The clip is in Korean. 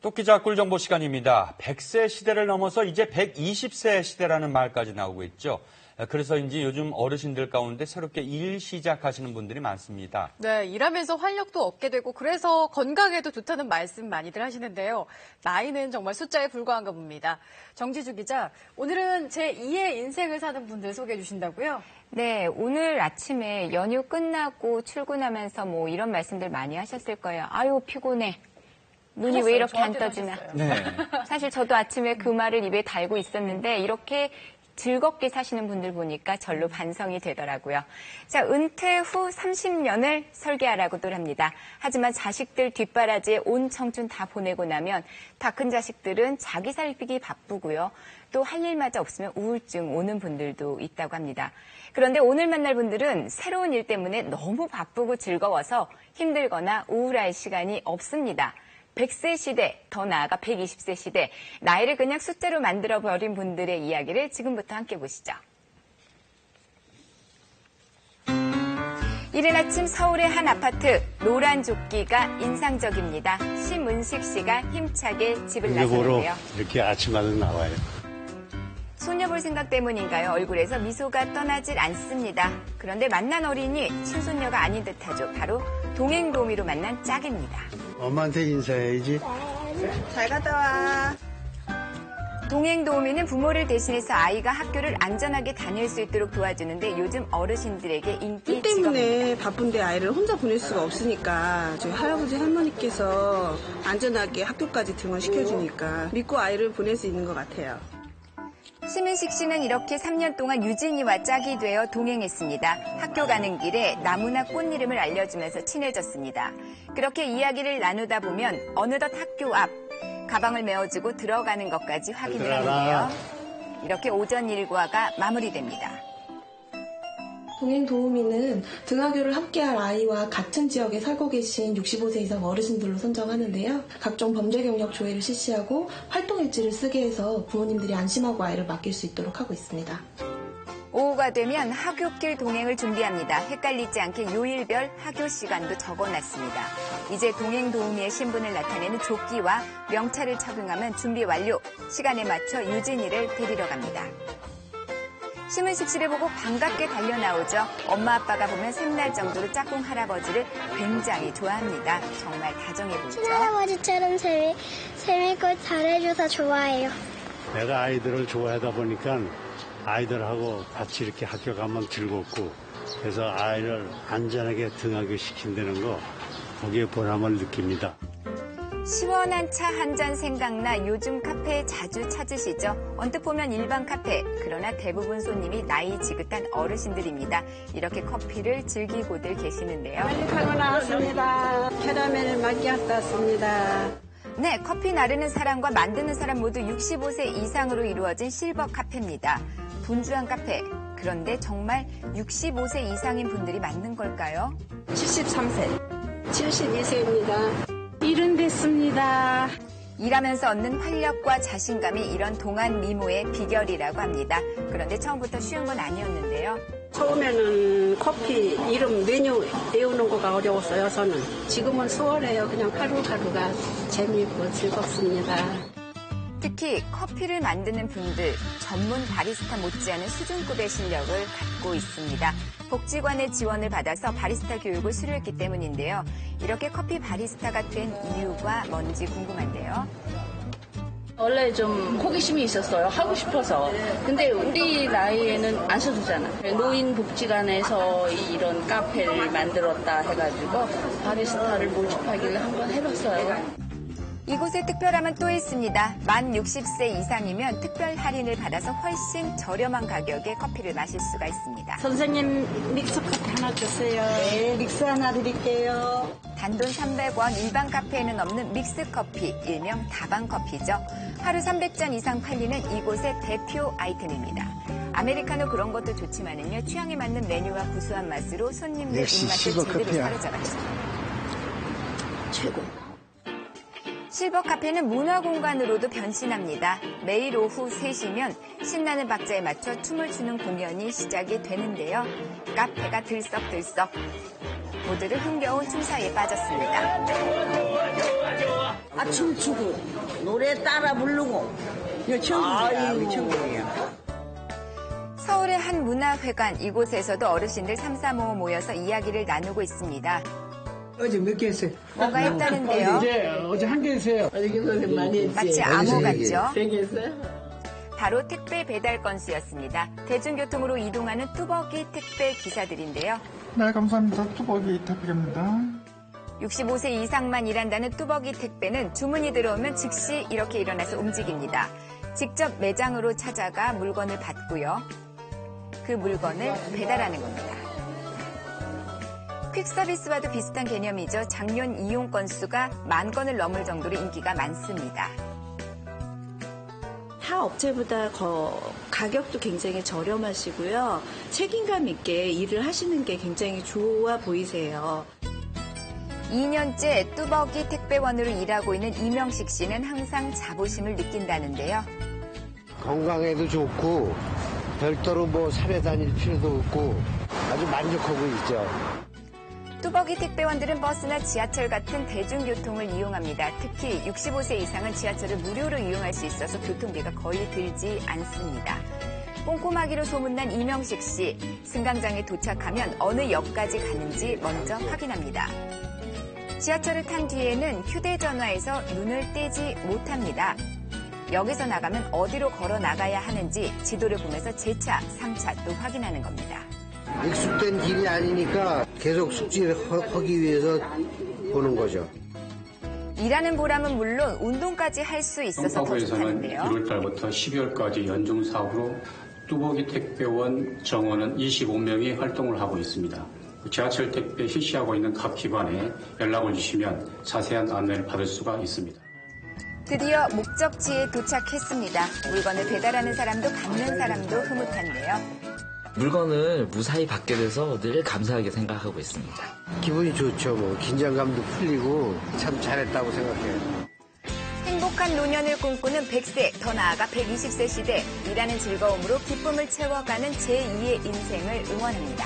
토끼자 꿀정보 시간입니다. 100세 시대를 넘어서 이제 120세 시대라는 말까지 나오고 있죠. 그래서인지 요즘 어르신들 가운데 새롭게 일 시작하시는 분들이 많습니다. 네, 일하면서 활력도 얻게 되고 그래서 건강에도 좋다는 말씀 많이들 하시는데요. 나이는 정말 숫자에 불과한가 봅니다. 정지주 기자, 오늘은 제2의 인생을 사는 분들 소개해 주신다고요? 네, 오늘 아침에 연휴 끝나고 출근하면서 뭐 이런 말씀들 많이 하셨을 거예요. 아유, 피곤해. 눈이 왜 이렇게 안 떠지나. 네. 사실 저도 아침에 그 말을 입에 달고 있었는데 이렇게 즐겁게 사시는 분들 보니까 절로 반성이 되더라고요. 자, 은퇴 후 30년을 설계하라고들 합니다. 하지만 자식들 뒷바라지에 온 청춘 다 보내고 나면 다 큰 자식들은 자기 살피기 바쁘고요. 또 할 일마저 없으면 우울증 오는 분들도 있다고 합니다. 그런데 오늘 만날 분들은 새로운 일 때문에 너무 바쁘고 즐거워서 힘들거나 우울할 시간이 없습니다. 100세 시대, 더 나아가 120세 시대, 나이를 그냥 숫자로 만들어버린 분들의 이야기를 지금부터 함께 보시죠. 이른 아침 서울의 한 아파트, 노란 조끼가 인상적입니다. 심은식 씨가 힘차게 집을 나섰는데요. 이렇게 아침마다 나와요. 손녀 볼 생각 때문인가요? 얼굴에서 미소가 떠나질 않습니다. 그런데 만난 어린이 친손녀가 아닌 듯하죠. 바로 동행도우미로 만난 짝입니다. 엄마한테 인사해야지. 잘 갔다 와. 동행도우미는 부모를 대신해서 아이가 학교를 안전하게 다닐 수 있도록 도와주는데 요즘 어르신들에게 인기 일 때문에 직업입니다. 바쁜데 아이를 혼자 보낼 수가 없으니까 저희 할아버지 할머니께서 안전하게 학교까지 등원시켜주니까 믿고 아이를 보낼 수 있는 것 같아요. 심은식 씨는 이렇게 3년 동안 유진이와 짝이 되어 동행했습니다. 학교 가는 길에 나무나 꽃 이름을 알려주면서 친해졌습니다. 그렇게 이야기를 나누다 보면 어느덧 학교 앞 가방을 메어주고 들어가는 것까지 확인을 하는데요. 이렇게 오전 일과가 마무리됩니다. 동행도우미는 등하교를 함께할 아이와 같은 지역에 살고 계신 65세 이상 어르신들로 선정하는데요. 각종 범죄 경력 조회를 실시하고 활동일지를 쓰게 해서 부모님들이 안심하고 아이를 맡길 수 있도록 하고 있습니다. 오후가 되면 하굣길 동행을 준비합니다. 헷갈리지 않게 요일별 하교 시간도 적어놨습니다. 이제 동행도우미의 신분을 나타내는 조끼와 명찰을 착용하면 준비 완료. 시간에 맞춰 유진이를 데리러 갑니다. 심은식 씨를 보고 반갑게 달려나오죠. 엄마 아빠가 보면 샘날 정도로 짝꿍 할아버지를 굉장히 좋아합니다. 정말 다정해 보이죠. 할아버지처럼 재밌고 잘해줘서 좋아해요. 내가 아이들을 좋아하다 보니까 아이들하고 같이 이렇게 학교 가면 즐겁고 그래서 아이를 안전하게 등하교 시킨다는 거 거기에 보람을 느낍니다. 시원한 차 한 잔 생각나 요즘 카페 자주 찾으시죠? 언뜻 보면 일반 카페, 그러나 대부분 손님이 나이 지긋한 어르신들입니다. 이렇게 커피를 즐기고들 계시는데요. 빨리 나왔습니다. 캐러멜 마키아토였습니다. 네, 커피 나르는 사람과 만드는 사람 모두 65세 이상으로 이루어진 실버 카페입니다. 분주한 카페. 그런데 정말 65세 이상인 분들이 맞는 걸까요? 73세, 72세입니다. 일은 됐습니다. 일하면서 얻는 활력과 자신감이 이런 동안 미모의 비결이라고 합니다. 그런데 처음부터 쉬운 건 아니었는데요. 처음에는 커피 이름 메뉴 외우는 거가 어려웠어요, 저는. 지금은 수월해요. 그냥 하루하루가 재미있고 즐겁습니다. 특히 커피를 만드는 분들, 전문 바리스타 못지않은 수준급의 실력을 갖고 있습니다. 복지관의 지원을 받아서 바리스타 교육을 수료했기 때문인데요. 이렇게 커피 바리스타가 된 이유가 뭔지 궁금한데요. 원래 좀 호기심이 있었어요. 하고 싶어서. 근데 우리 나이에는 안 써주잖아. 노인복지관에서 이런 카페를 만들었다 해가지고 바리스타를 모집하길래 한번 해봤어요. 이곳에 특별함은 또 있습니다. 만 60세 이상이면 특별 할인을 받아서 훨씬 저렴한 가격에 커피를 마실 수가 있습니다. 선생님 믹스 커피 하나 주세요. 네, 믹스 하나 드릴게요. 단돈 300원, 일반 카페에는 없는 믹스 커피, 일명 다방 커피죠. 하루 300잔 이상 팔리는 이곳의 대표 아이템입니다. 아메리카노 그런 것도 좋지만은요, 취향에 맞는 메뉴와 구수한 맛으로 손님들 입맛을 제대로 사로잡았습니다. 최고. 실버 카페는 문화 공간으로도 변신합니다. 매일 오후 3시면 신나는 박자에 맞춰 춤을 추는 공연이 시작이 되는데요. 카페가 들썩들썩 모두를 흥겨운 춤 사이에 빠졌습니다. 춤추고 노래 따라 부르고 이거 천국이야. 서울의 한 문화회관 이곳에서도 어르신들 3, 4모 모여서 이야기를 나누고 있습니다. 어제 몇 개 했어요? 뭔가 했다는데요. 어제 한 개 했어요. 마치 암호 같죠? 3개 했어요? 바로 택배 배달 건수였습니다. 대중교통으로 이동하는 뚜벅이 택배 기사들인데요. 네, 감사합니다. 뚜벅이 택배입니다. 65세 이상만 일한다는 뚜벅이 택배는 주문이 들어오면 즉시 이렇게 일어나서 움직입니다. 직접 매장으로 찾아가 물건을 받고요. 그 물건을 배달하는 겁니다. 퀵서비스와도 비슷한 개념이죠. 작년 이용 건수가 10,000건을 넘을 정도로 인기가 많습니다. 타 업체보다 가격도 굉장히 저렴하시고요. 책임감 있게 일을 하시는 게 굉장히 좋아 보이세요. 2년째 뚜벅이 택배원으로 일하고 있는 이명식 씨는 항상 자부심을 느낀다는데요. 건강에도 좋고 별도로 뭐 산에 다닐 필요도 없고 아주 만족하고 있죠. 뚜벅이 택배원들은 버스나 지하철 같은 대중교통을 이용합니다. 특히 65세 이상은 지하철을 무료로 이용할 수 있어서 교통비가 거의 들지 않습니다. 꼼꼼하기로 소문난 이명식 씨, 승강장에 도착하면 어느 역까지 가는지 먼저 확인합니다. 지하철을 탄 뒤에는 휴대전화에서 눈을 떼지 못합니다. 여기서 나가면 어디로 걸어 나가야 하는지 지도를 보면서 제 차, 3차 또 확인하는 겁니다. 익숙된 길이 아니니까 계속 숙지를 하기 위해서 보는 거죠. 일하는 보람은 물론 운동까지 할 수 있어서 더 좋다는데요. 1월 달부터 12월까지 연중 사업으로 뚜벅이 택배원 정원은 25명이 활동을 하고 있습니다. 지하철 택배 실시하고 있는 각 기관에 연락을 주시면 자세한 안내를 받을 수가 있습니다. 드디어 목적지에 도착했습니다. 물건을 배달하는 사람도 받는 사람도 흐뭇한데요. 물건을 무사히 받게 돼서 늘 감사하게 생각하고 있습니다. 기분이 좋죠. 뭐 긴장감도 풀리고 참 잘했다고 생각해요. 행복한 노년을 꿈꾸는 100세, 더 나아가 120세 시대, 일하는 즐거움으로 기쁨을 채워가는 제2의 인생을 응원합니다.